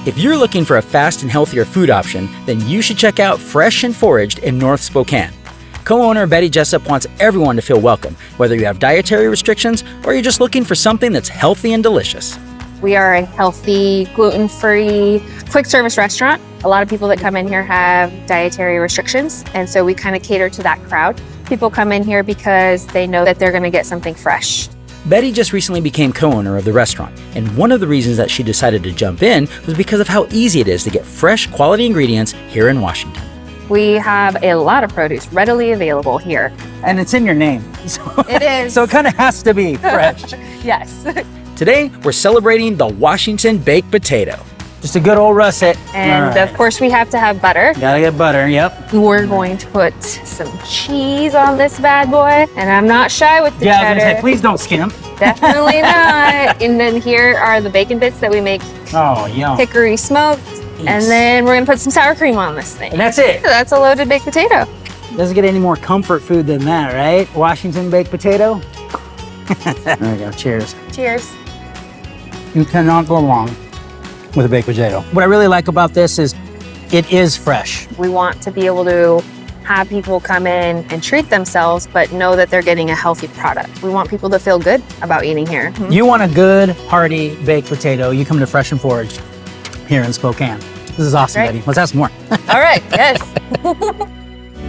If you're looking for a fast and healthier food option, then you should check out Fresh and Foraged in North Spokane. Co-owner Betty Jessup wants everyone to feel welcome, whether you have dietary restrictions or you're just looking for something that's healthy and delicious. We are a healthy, gluten-free, quick service restaurant. A lot of people that come in here have dietary restrictions, and so we kind of cater to that crowd. People come in here because they know that they're going to get something fresh. Betty just recently became co-owner of the restaurant, and one of the reasons that she decided to jump in was because of how easy it is to get fresh, quality ingredients here in Washington. We have a lot of produce readily available here. And it's in your name. So, It is. So it kind of has to be fresh. Yes. Today, we're celebrating the Washington baked potato. Just a good old russet. And All right. of course we have to have butter. Gotta get butter, yep. We're going to put some cheese on this bad boy. And I'm not shy with the Yeah, I was gonna cheddar. say, please don't skimp. Definitely not. And then here are the bacon bits that we make Oh, yum. hickory smoked. And then we're gonna put some sour cream on this thing. And that's it. That's a loaded baked potato. Doesn't get any more comfort food than that, right? Washington baked potato. There we go, cheers. Cheers. You cannot go wrong with a baked potato. What I really like about this is it is fresh. We want to be able to have people come in and treat themselves, but know that they're getting a healthy product. We want people to feel good about eating here. You want a good, hearty baked potato, you come to Fresh and Foraged here in Spokane. This is awesome, Right. Betty. Let's have some more. All right, yes.